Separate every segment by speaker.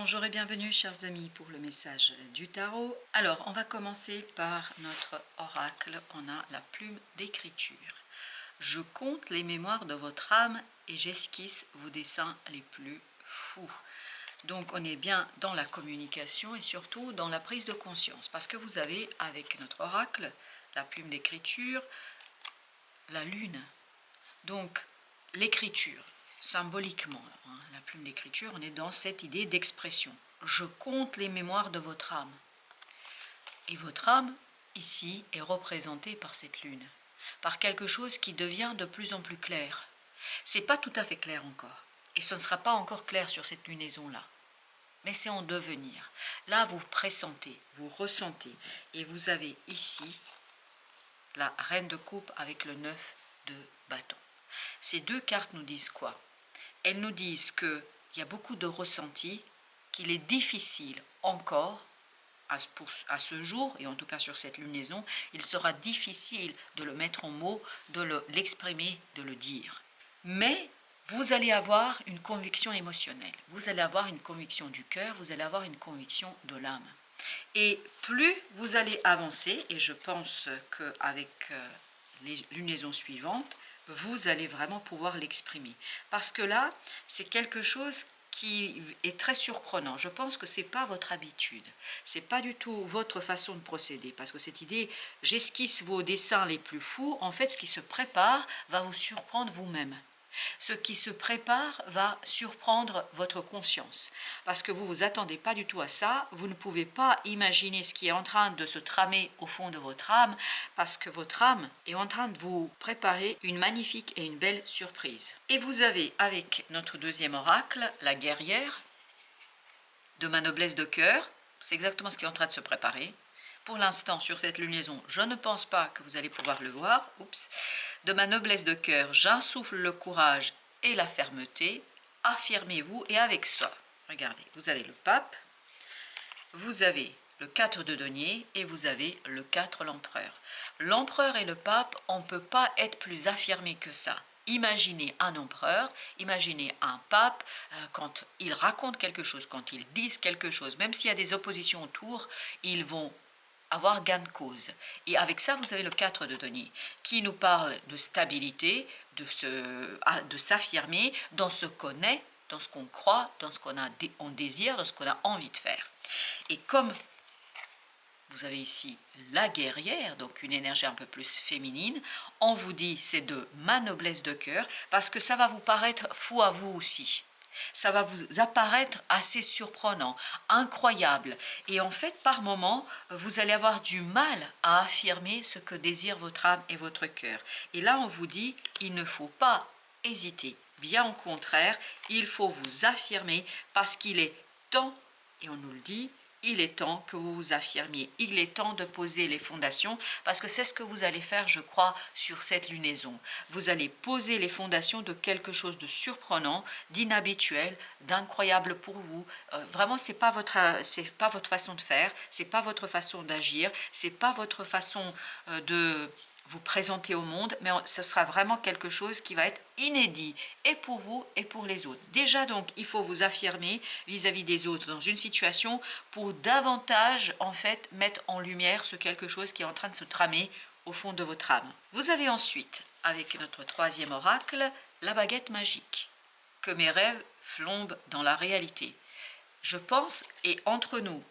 Speaker 1: Bonjour et bienvenue chers amis pour le message du tarot. Alors on va commencer par notre oracle. On a la plume d'écriture. Je compte les mémoires de votre âme et j'esquisse vos dessins les plus fous. Donc on est bien dans la communication et surtout dans la prise de conscience. Parce que vous avez avec notre oracle, la plume d'écriture, la lune. Donc l'écriture. Symboliquement, la plume d'écriture, on est dans cette idée d'expression. Je compte les mémoires de votre âme. Et votre âme, ici, est représentée par cette lune, par quelque chose qui devient de plus en plus clair. C'est pas tout à fait clair encore, et ce ne sera pas encore clair sur cette lunaison-là. Mais c'est en devenir. Là, vous pressentez, vous ressentez, et vous avez ici la reine de coupe avec le 9 de bâton. Ces deux cartes nous disent quoi? Elles nous disent qu'il y a beaucoup de ressentis, qu'il est difficile encore, à ce jour, et en tout cas sur cette lunaison, il sera difficile de le mettre en mots, de l'exprimer, de le dire. Mais vous allez avoir une conviction émotionnelle, vous allez avoir une conviction du cœur, vous allez avoir une conviction de l'âme. Et plus vous allez avancer, et je pense qu'avec les lunaisons suivantes, vous allez vraiment pouvoir l'exprimer. Parce que là, c'est quelque chose qui est très surprenant. Je pense que ce n'est pas votre habitude. Ce n'est pas du tout votre façon de procéder. Parce que cette idée, j'esquisse vos dessins les plus fous, en fait, ce qui se prépare va vous surprendre vous-même. Ce qui se prépare va surprendre votre conscience, parce que vous ne vous attendez pas du tout à ça, vous ne pouvez pas imaginer ce qui est en train de se tramer au fond de votre âme, parce que votre âme est en train de vous préparer une magnifique et une belle surprise. Et vous avez avec notre deuxième oracle, la guerrière, de ma noblesse de cœur, c'est exactement ce qui est en train de se préparer. Pour l'instant, sur cette lunaison, je ne pense pas que vous allez pouvoir le voir. Oups. De ma noblesse de cœur, j'insuffle le courage et la fermeté. Affirmez-vous et avec ça, regardez, vous avez le pape, vous avez le 4 de denier et vous avez le 4 l'empereur. L'empereur et le pape, on ne peut pas être plus affirmé que ça. Imaginez un empereur, imaginez un pape, quand ils racontent quelque chose, quand ils disent quelque chose, même s'il y a des oppositions autour, ils vont avoir gain de cause. Et avec ça, vous avez le 4 de denier, qui nous parle de stabilité, de s'affirmer dans ce qu'on est, dans ce qu'on croit, dans ce on désire, dans ce qu'on a envie de faire. Et comme vous avez ici la guerrière, donc une énergie un peu plus féminine, on vous dit c'est de ma noblesse de cœur, parce que ça va vous paraître fou à vous aussi. Ça va vous apparaître assez surprenant, incroyable. Et en fait, par moments, vous allez avoir du mal à affirmer ce que désire votre âme et votre cœur. Et là, on vous dit, il ne faut pas hésiter. Bien au contraire, il faut vous affirmer parce qu'il est temps, et on nous le dit, il est temps que vous vous affirmiez, il est temps de poser les fondations, parce que c'est ce que vous allez faire, je crois, sur cette lunaison. Vous allez poser les fondations de quelque chose de surprenant, d'inhabituel, d'incroyable pour vous. Vraiment, c'est pas votre façon de faire, c'est pas votre façon d'agir, c'est pas votre façon de vous présenter au monde, mais ce sera vraiment quelque chose qui va être inédit, et pour vous et pour les autres. Déjà donc, il faut vous affirmer vis-à-vis des autres dans une situation pour davantage, en fait, mettre en lumière ce quelque chose qui est en train de se tramer au fond de votre âme. Vous avez ensuite, avec notre troisième oracle, la baguette magique. Que mes rêves flambent dans la réalité. Je pense, et entre nous,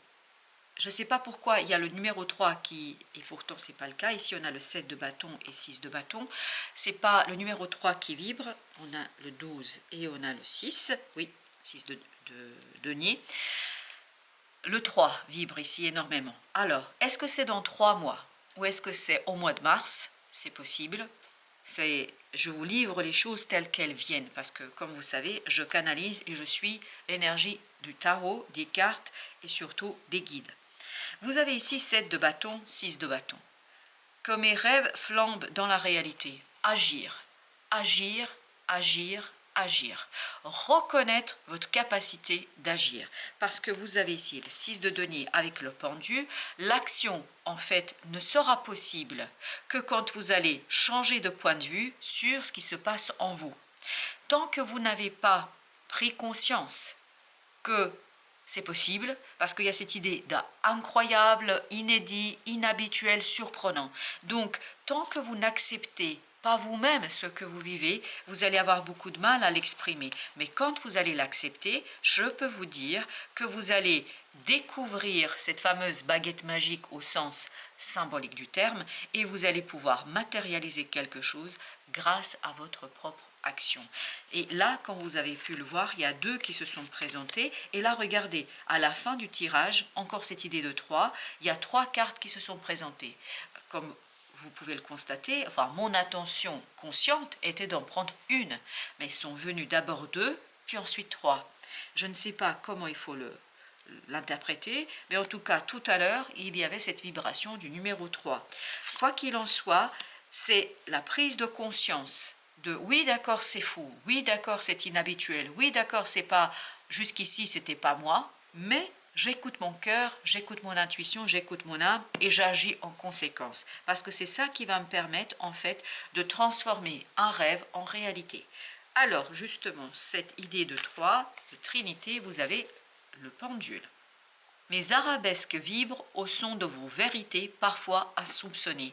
Speaker 1: je ne sais pas pourquoi il y a le numéro 3 qui, et pourtant ce n'est pas le cas, ici on a le 7 de bâton et 6 de bâton, ce n'est pas le numéro 3 qui vibre, on a le 12 et on a le 6, oui, 6 de denier. Le 3 vibre ici énormément. Alors, est-ce que c'est dans 3 mois ou est-ce que c'est au mois de mars? C'est possible. Je vous livre les choses telles qu'elles viennent parce que, comme vous savez, je canalise et je suis l'énergie du tarot, des cartes et surtout des guides. Vous avez ici 7 de bâton, 6 de bâton. Que mes rêves flambent dans la réalité. Agir, agir, agir, agir. Reconnaître votre capacité d'agir. Parce que vous avez ici le 6 de denier avec le pendu. L'action, en fait, ne sera possible que quand vous allez changer de point de vue sur ce qui se passe en vous. Tant que vous n'avez pas pris conscience que c'est possible, parce qu'il y a cette idée d'incroyable, inédit, inhabituel, surprenant. Donc, tant que vous n'acceptez pas vous-même ce que vous vivez, vous allez avoir beaucoup de mal à l'exprimer. Mais quand vous allez l'accepter, je peux vous dire que vous allez découvrir cette fameuse baguette magique au sens symbolique du terme, et vous allez pouvoir matérialiser quelque chose grâce à votre propre action. Et là, quand vous avez pu le voir, il y a 2 qui se sont présentés. Et là, regardez, à la fin du tirage, encore cette idée de 3, il y a 3 cartes qui se sont présentées. Comme vous pouvez le constater, enfin, mon attention consciente était d'en prendre une, mais ils sont venus d'abord 2, puis ensuite 3. Je ne sais pas comment il faut l'interpréter, mais en tout cas, tout à l'heure, il y avait cette vibration du numéro 3. Quoi qu'il en soit, c'est la prise de conscience de oui, d'accord, c'est fou, oui, d'accord, c'est inhabituel, oui, d'accord, c'est pas, jusqu'ici, c'était pas moi, mais j'écoute mon cœur, j'écoute mon intuition, j'écoute mon âme et j'agis en conséquence. Parce que c'est ça qui va me permettre, en fait, de transformer un rêve en réalité. Alors, justement, cette idée de 3, de Trinité, vous avez le pendule. Mes arabesques vibrent au son de vos vérités, parfois insoupçonnées.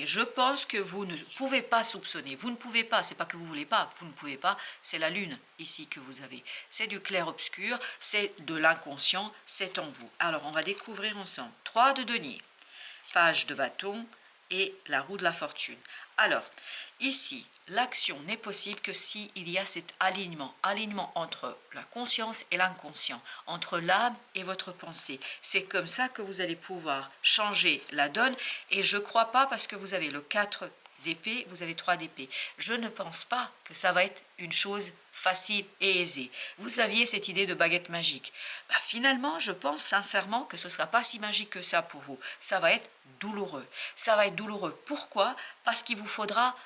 Speaker 1: Je pense que vous ne pouvez pas soupçonner. Vous ne pouvez pas, c'est pas que vous voulez pas, vous ne pouvez pas, c'est la lune ici que vous avez. C'est du clair-obscur, c'est de l'inconscient, c'est en vous. Alors, on va découvrir ensemble. 3 de denier, page de bâton et la roue de la fortune. Alors, ici, l'action n'est possible que s'il y a cet alignement entre la conscience et l'inconscient, entre l'âme et votre pensée. C'est comme ça que vous allez pouvoir changer la donne, et je ne crois pas, parce que vous avez le 4 d'épée, vous avez 3 d'épée. Je ne pense pas que ça va être une chose facile et aisée. Vous aviez cette idée de baguette magique. Finalement, je pense sincèrement que ce ne sera pas si magique que ça pour vous. Ça va être douloureux. Ça va être douloureux. Pourquoi? Parce qu'il vous faudra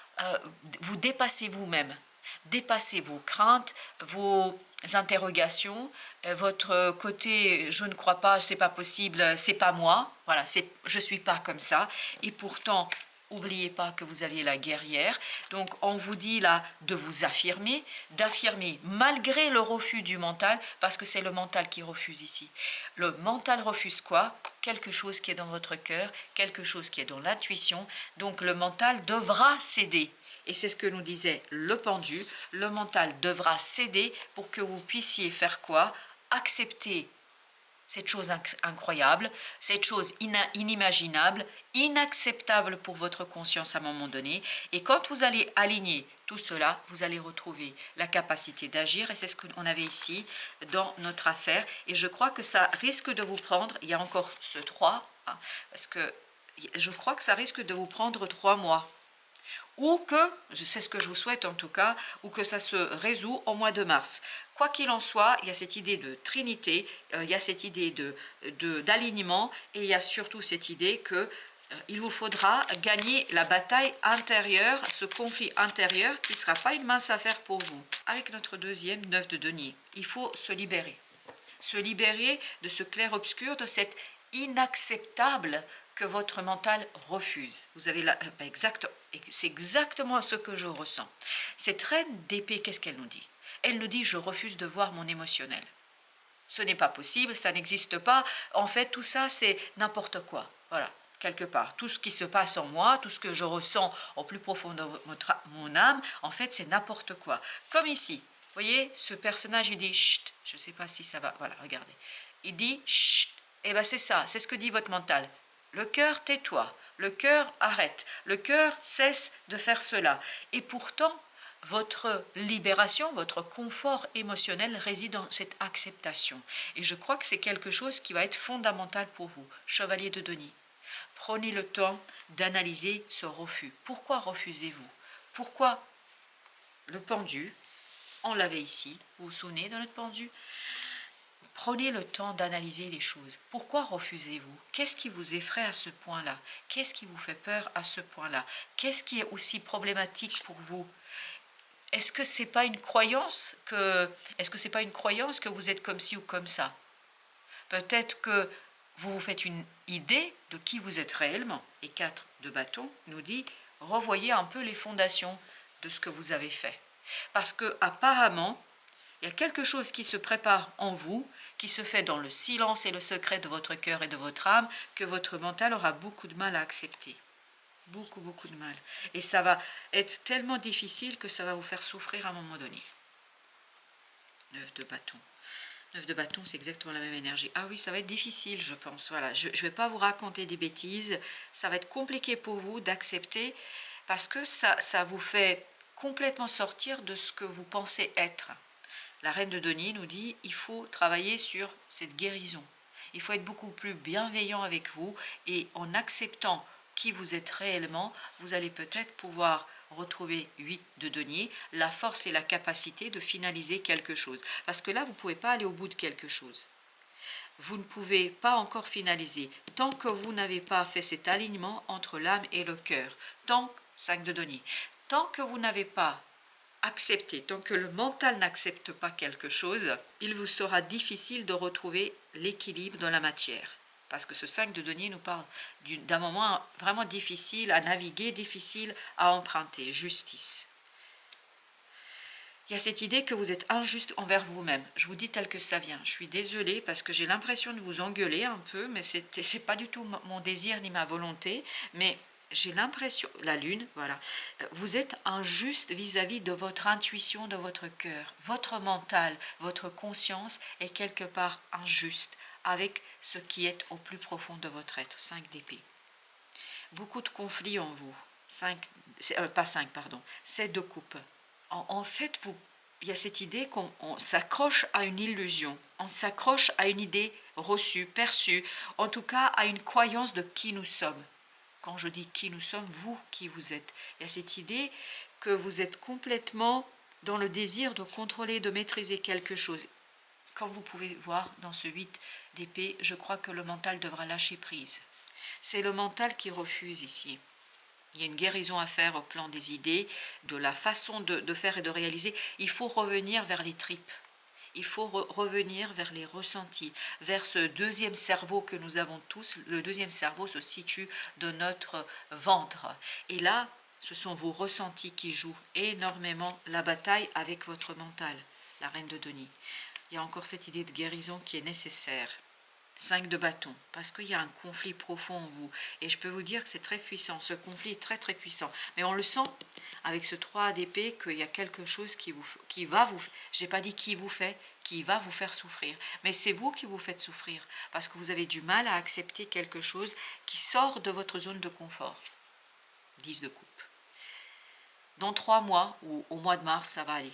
Speaker 1: vous dépasser vous-même. Dépasser vos craintes, vos interrogations, votre côté je ne crois pas, c'est pas possible, c'est pas moi, voilà, je suis pas comme ça. Et pourtant, n'oubliez pas que vous aviez la guerrière. Donc on vous dit là de vous affirmer, d'affirmer malgré le refus du mental, parce que c'est le mental qui refuse ici. Le mental refuse quoi? Quelque chose qui est dans votre cœur, quelque chose qui est dans l'intuition. Donc le mental devra céder. Et c'est ce que nous disait le pendu. Le mental devra céder pour que vous puissiez faire quoi? Accepter cette chose incroyable, cette chose inimaginable, inacceptable pour votre conscience à un moment donné. Et quand vous allez aligner tout cela, vous allez retrouver la capacité d'agir. Et c'est ce qu'on avait ici dans notre affaire. Et je crois que ça risque de vous prendre, il y a encore ce 3, hein, parce que je crois que ça risque de vous prendre 3 mois. Ou que, c'est ce que je vous souhaite en tout cas, ou que ça se résout au mois de mars. Quoi qu'il en soit, il y a cette idée de trinité, il y a cette idée d'alignement, et il y a surtout cette idée que il vous faudra gagner la bataille intérieure, ce conflit intérieur qui ne sera pas une mince affaire pour vous. Avec notre deuxième 9 de denier, il faut se libérer de ce clair-obscur, de cette inacceptable que votre mental refuse. Vous avez c'est exactement ce que je ressens. Cette reine d'épée, qu'est-ce qu'elle nous dit? Elle nous dit, je refuse de voir mon émotionnel. Ce n'est pas possible, ça n'existe pas. En fait, tout ça, c'est n'importe quoi. Voilà, quelque part. Tout ce qui se passe en moi, tout ce que je ressens au plus profond de mon âme, en fait, c'est n'importe quoi. Comme ici, vous voyez, ce personnage, il dit, chut, je ne sais pas si ça va, voilà, regardez. Il dit, chut, et bien c'est ça, c'est ce que dit votre mental. Le cœur, tais-toi. Le cœur, arrête. Le cœur, cesse de faire cela. Et pourtant, votre libération, votre confort émotionnel réside dans cette acceptation. Et je crois que c'est quelque chose qui va être fondamental pour vous. Chevalier de denier. Prenez le temps d'analyser ce refus. Pourquoi refusez-vous? Pourquoi le pendu? On l'avait ici. Vous vous souvenez de notre pendu? Prenez le temps d'analyser les choses. Pourquoi refusez-vous? Qu'est-ce qui vous effraie à ce point-là? Qu'est-ce qui vous fait peur à ce point-là? Qu'est-ce qui est aussi problématique pour vous? Est-ce que c'est pas une croyance que vous êtes comme ci ou comme ça? Peut-être que vous vous faites une idée de qui vous êtes réellement. Et 4 de bâton nous dit, revoyez un peu les fondations de ce que vous avez fait. Parce que apparemment, il y a quelque chose qui se prépare en vous qui se fait dans le silence et le secret de votre cœur et de votre âme, que votre mental aura beaucoup de mal à accepter. Beaucoup, beaucoup de mal. Et ça va être tellement difficile que ça va vous faire souffrir à un moment donné. 9 de bâton. 9 de bâton, c'est exactement la même énergie. Ah oui, ça va être difficile, je pense. Voilà, je ne vais pas vous raconter des bêtises. Ça va être compliqué pour vous d'accepter parce que ça vous fait complètement sortir de ce que vous pensez être. La reine de denier nous dit il faut travailler sur cette guérison. Il faut être beaucoup plus bienveillant avec vous et en acceptant qui vous êtes réellement, vous allez peut-être pouvoir retrouver 8 de denier, la force et la capacité de finaliser quelque chose. Parce que là, vous ne pouvez pas aller au bout de quelque chose. Vous ne pouvez pas encore finaliser tant que vous n'avez pas fait cet alignement entre l'âme et le cœur. 5 de denier. Tant que vous n'avez pas accepté, tant que le mental n'accepte pas quelque chose, il vous sera difficile de retrouver l'équilibre dans la matière. Parce que ce 5 de denier nous parle d'un moment vraiment difficile à naviguer, difficile à emprunter, justice. Il y a cette idée que vous êtes injuste envers vous-même. Je vous dis tel que ça vient. Je suis désolée parce que j'ai l'impression de vous engueuler un peu, mais c'est pas du tout mon désir ni ma volonté. Mais j'ai l'impression, la lune, voilà, vous êtes injuste vis-à-vis de votre intuition, de votre cœur. Votre mental, votre conscience est quelque part injuste avec ce qui est au plus profond de votre être. 5 d'épée. Beaucoup de conflits en vous. 7 de coupe. En fait, il y a cette idée qu'on s'accroche à une illusion, on s'accroche à une idée reçue, perçue, en tout cas à une croyance de qui nous sommes. Quand je dis qui nous sommes, vous qui vous êtes. Il y a cette idée que vous êtes complètement dans le désir de contrôler, de maîtriser quelque chose. Comme vous pouvez voir dans ce 8 d'épée, je crois que le mental devra lâcher prise. C'est le mental qui refuse ici. Il y a une guérison à faire au plan des idées, de la façon de faire et de réaliser. Il faut revenir vers les tripes. Il faut revenir vers les ressentis, vers ce deuxième cerveau que nous avons tous. Le deuxième cerveau se situe dans notre ventre. Et là, ce sont vos ressentis qui jouent énormément la bataille avec votre mental, la reine de denier. Il y a encore cette idée de guérison qui est nécessaire. 5 de bâton, parce qu'il y a un conflit profond en vous. Et je peux vous dire que c'est très puissant, ce conflit est très très puissant. Mais on le sent avec ce 3 d'épée qu'il y a quelque chose qui va vous, j'ai pas dit qui vous fait, qui va vous faire souffrir. Mais c'est vous qui vous faites souffrir, parce que vous avez du mal à accepter quelque chose qui sort de votre zone de confort. 10 de coupe. Dans 3 mois, ou au mois de mars, ça va aller.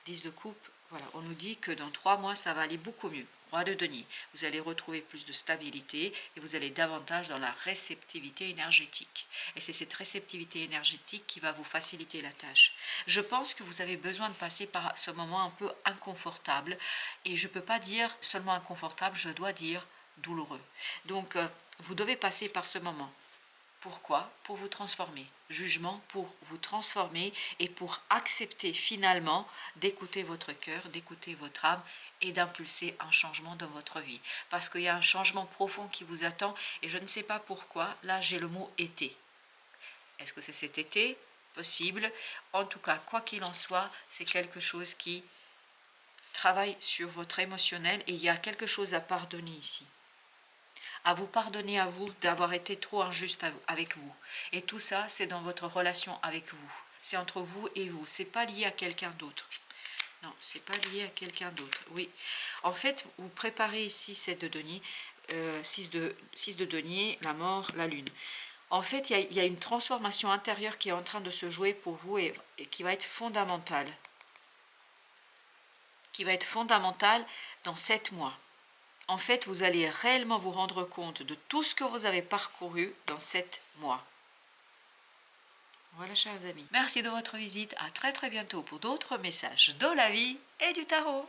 Speaker 1: 10 de coupe, voilà, on nous dit que dans 3 mois, ça va aller beaucoup mieux. Roi de denier, vous allez retrouver plus de stabilité et vous allez davantage dans la réceptivité énergétique. Et c'est cette réceptivité énergétique qui va vous faciliter la tâche. Je pense que vous avez besoin de passer par ce moment un peu inconfortable. Et je ne peux pas dire seulement inconfortable, je dois dire douloureux. Donc, vous devez passer par ce moment. Pourquoi? Pour vous transformer. Jugement pour vous transformer et pour accepter finalement d'écouter votre cœur, d'écouter votre âme et d'impulser un changement dans votre vie. Parce qu'il y a un changement profond qui vous attend et je ne sais pas pourquoi. Là, j'ai le mot été. Est-ce que c'est cet été? Possible. En tout cas, quoi qu'il en soit, c'est quelque chose qui travaille sur votre émotionnel et il y a quelque chose à pardonner ici. À vous pardonner à vous d'avoir été trop injuste avec vous. Et tout ça, c'est dans votre relation avec vous. C'est entre vous et vous. C'est pas lié à quelqu'un d'autre. Non, c'est pas lié à quelqu'un d'autre. Oui. En fait, vous préparez ici 7 de denier, 6 de denier, la mort, la lune. En fait, il y a une transformation intérieure qui est en train de se jouer pour vous et qui va être fondamentale. Qui va être fondamentale dans 7 mois. En fait, vous allez réellement vous rendre compte de tout ce que vous avez parcouru dans 7 mois. Voilà, chers amis. Merci de votre visite. À très très bientôt pour d'autres messages de la vie et du tarot.